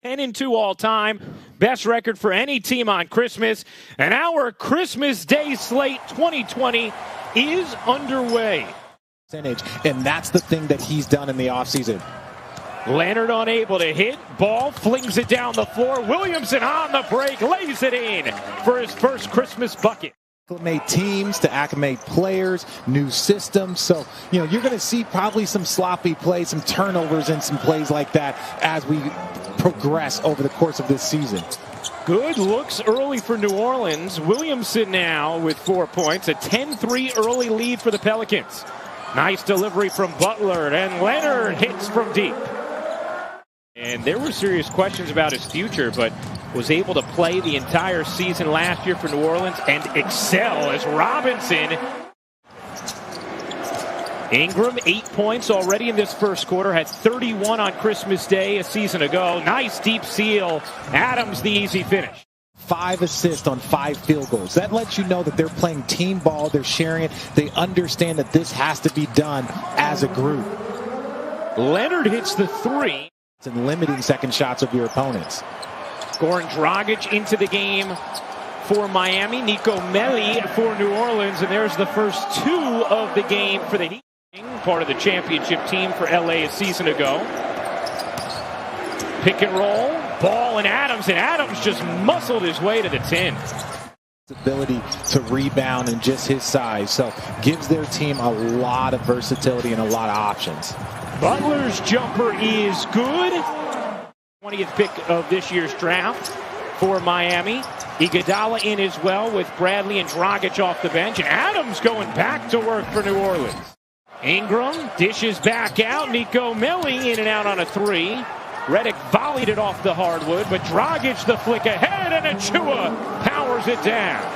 10-2 all time, best record for any team on Christmas, and our Christmas Day slate 2020 is underway. And that's the thing that he's done in the offseason. Leonard unable to hit, ball flings it down the floor. Williamson on the break, lays it in for his first Christmas bucket. Acclimate teams to acclimate players, new systems. So, you're going to see probably some sloppy plays, some turnovers and some plays like that as we progress over the course of this season. Good looks early for New Orleans. Williamson now with 4 points, a 10-3 early lead for the Pelicans. Nice delivery from Butler, and Leonard hits from deep. And there were serious questions about his future, but was able to play the entire season last year for New Orleans and excel as Robinson. Ingram, 8 points already in this first quarter, had 31 on Christmas Day a season ago. Nice deep seal. Adams, the easy finish. 5 assists on 5 field goals. That lets you know that they're playing team ball. They're sharing it. They understand that this has to be done as a group. Leonard hits the 3. And limiting second shots of your opponents. Goran Dragic into the game for Miami. Nico Melli for New Orleans. And there's the first 2 of the game for the Heat. Part of the championship team for LA a season ago. Pick and roll. Ball and Adams just muscled his way to the 10. Ability to rebound and just his size. So gives their team a lot of versatility and a lot of options. Butler's jumper is good. 20th pick of this year's draft for Miami. Iguodala in as well with Bradley and Dragic off the bench. And Adams going back to work for New Orleans. Ingram dishes back out. Nico Melli in and out on a 3. Redick volleyed it off the hardwood, but Dragic the flick ahead, and Achua powers it down.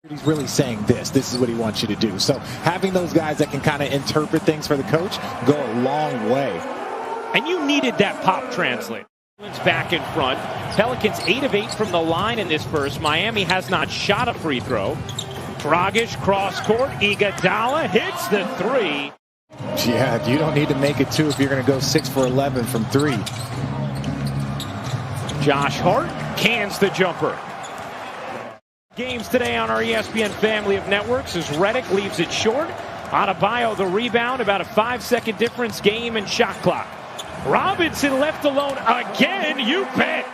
He's really saying this is what he wants you to do. So having those guys that can kind of interpret things for the coach go a long way. And you needed that pop translate. Back in front. Pelicans 8 of 8 from the line in this burst. Miami has not shot a free throw. Dragic cross court. Iguodala hits the 3. Yeah, you don't need to make it 2 if you're going to go 6 for 11 from 3. Josh Hart cans the jumper. Games today on our ESPN family of networks as Redick leaves it short. Adebayo the rebound, about a 5-second difference, game and shot clock. Robinson left alone again, you bet.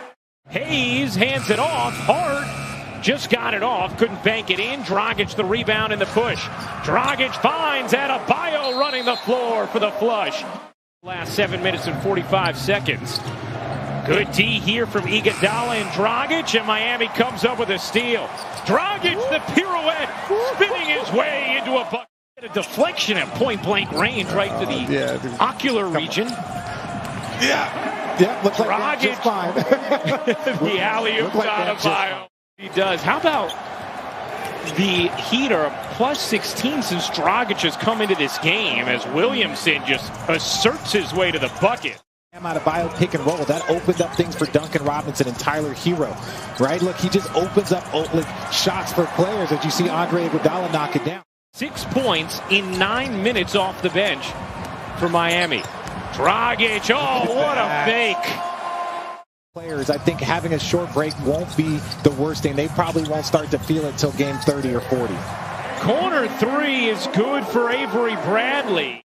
Hayes hands it off. Hart just got it off, couldn't bank it in. Dragic the rebound and the push. Dragic finds Adebayo running the floor for the flush. Last 7 minutes and 45 seconds. Good D here from Iguodala and Dragic, and Miami comes up with a steal. Dragic, the pirouette, spinning his way into a bucket. A deflection at point-blank range right to the ocular region. Yeah, looks like just fine. The alley-oop Adebayo. He does. How about the Heat are plus 16 since Dragic has come into this game as Williamson just asserts his way to the bucket. Adebayo pick and roll. That opened up things for Duncan Robinson and Tyler Hero, right? Look, he just opens up shots for players as you see Andre Iguodala knock it down. 6 points in 9 minutes off the bench for Miami. Dragic, oh, what a fake. Players, I think having a short break won't be the worst thing. They probably won't start to feel it till game 30 or 40. Corner 3 is good for Avery Bradley.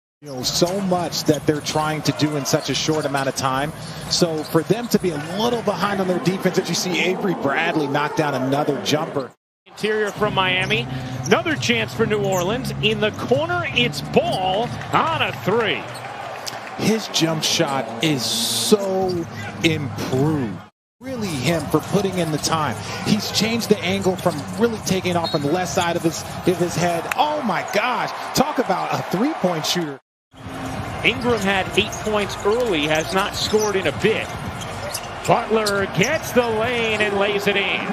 So much that they're trying to do in such a short amount of time. So for them to be a little behind on their defense, as you see Avery Bradley knock down another jumper. Interior from Miami. Another chance for New Orleans. In the corner, it's Ball on a 3. His jump shot is so improved. Really him for putting in the time. He's changed the angle from really taking it off from the left side of his head. Oh my gosh. Talk about a three-point shooter. Ingram had 8 points early, has not scored in a bit. Butler gets the lane and lays it in.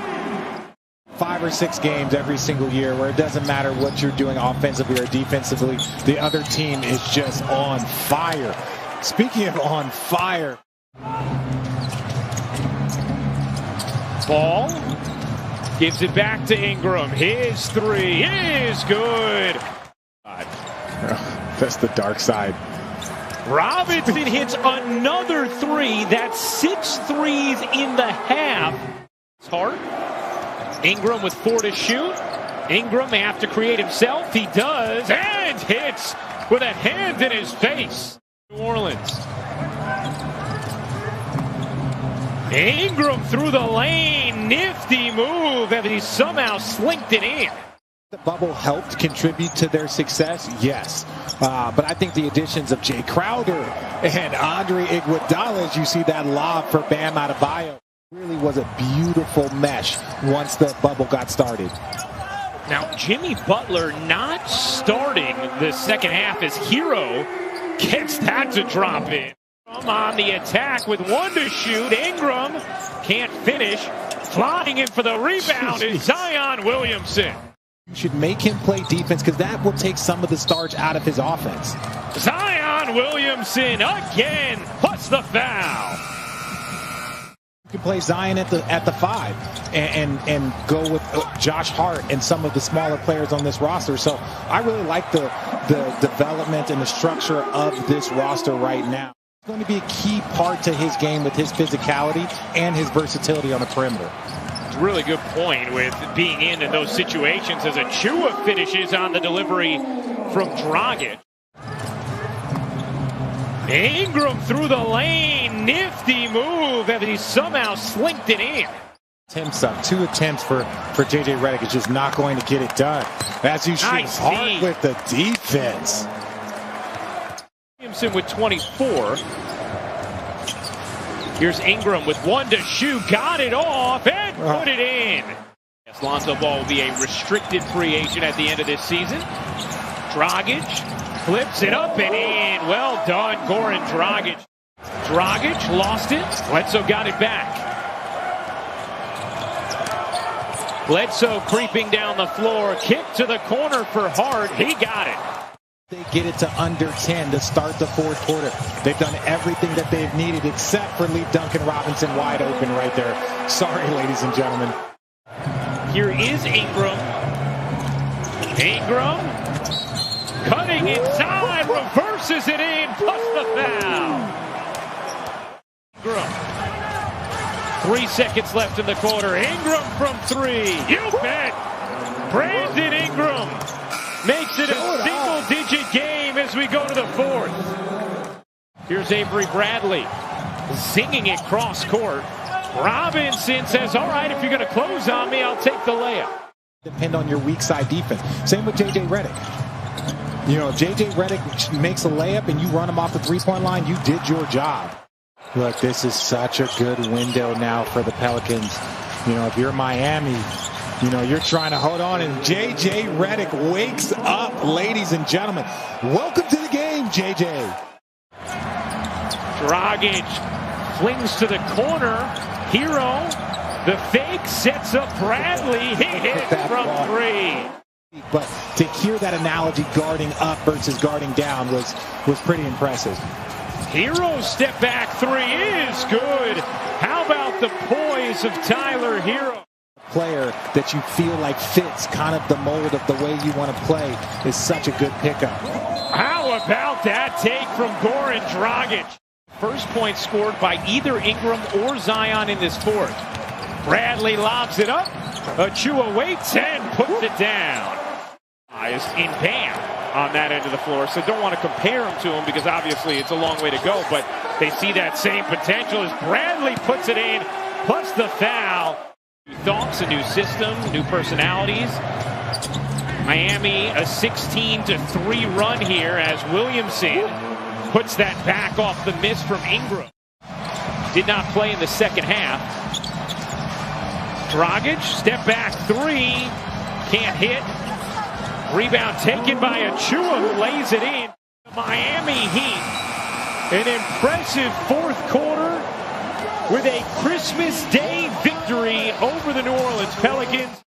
5 or 6 games every single year where it doesn't matter what you're doing offensively or defensively. The other team is just on fire. Speaking of on fire. Ball gives it back to Ingram. His 3 is good. That's the dark side. Robinson hits another three. That's 6 threes in the half. It's hard. Ingram with 4 to shoot. Ingram may have to create himself. He does, and hits with a hand in his face. New Orleans. Ingram through the lane. Nifty move, and he somehow slinked it in. The bubble helped contribute to their success, yes. But I think the additions of Jay Crowder and Andre Iguodala, as you see that lob for Bam Adebayo, really was a beautiful mesh once the bubble got started. Now, Jimmy Butler not starting the second half as Hero gets that to drop in. On the attack with 1 to shoot. Ingram can't finish. Flying in for the rebound is Zion Williamson. You should make him play defense because that will take some of the starch out of his offense. Zion Williamson again, plus the foul. You can play Zion at the 5 and go with Josh Hart and some of the smaller players on this roster. So I really like the development and the structure of this roster right now. It's going to be a key part to his game with his physicality and his versatility on the perimeter. Really good point with being in those situations as Achua finishes on the delivery from Dragic. Ingram through the lane. Nifty move, and he somehow slinked it in. Attempts up. 2 attempts for J.J. Redick is just not going to get it done. As you shoot hard with the defense. Williamson with 24. Here's Ingram with 1 to shoot. Got it off and put it in. Yes, Lonzo Ball will be a restricted free agent at the end of this season. Dragic flips it up and in. Well done, Goran Dragic. Dragic lost it. Bledsoe got it back. Bledsoe creeping down the floor. Kick to the corner for Hart. He got it. They get it to under 10 to start the 4th quarter. They've done everything that they've needed except for leave Duncan Robinson wide open right there. Sorry, ladies and gentlemen. Here is Ingram. Ingram cutting inside, reverses it in, plus the foul. Ingram. 3 seconds left in the quarter. Ingram from 3. You bet. Brandon Ingram makes it a single-digit game as we go to the 4th. Here's Avery Bradley zinging it cross court. Robinson says, all right, if you're going to close on me, I'll take the layup. Depend on your weak side defense. Same with J.J. Redick. You know, if J.J. Redick makes a layup and you run him off the 3-point line, you did your job. Look, this is such a good window now for the Pelicans. You know, if you're Miami, you know, you're trying to hold on, and J.J. Redick wakes up, ladies and gentlemen. Welcome to the game, J.J. Dragic flings to the corner. Hero, the fake, sets up Bradley. He hits from 3. But to hear that analogy, guarding up versus guarding down, was pretty impressive. Hero's step back 3 is good. How about the poise of Tyler Hero? Player that you feel like fits kind of the mold of the way you want to play is such a good pickup. How about that take from Goran Dragic? First point scored by either Ingram or Zion in this 4th. Bradley lobs it up. Achua waits and puts it down. Eyes in Bam on that end of the floor, so don't want to compare him to him because obviously it's a long way to go, but they see that same potential as Bradley puts it in, plus the foul. New thoughts, a new system, new personalities. Miami a 16-3 run here as Williamson puts that back off the miss from Ingram. Did not play in the second half. Dragic, step back 3, can't hit. Rebound taken by Achua, who lays it in. The Miami Heat, an impressive 4th quarter with a Christmas Day victory over the New Orleans Pelicans.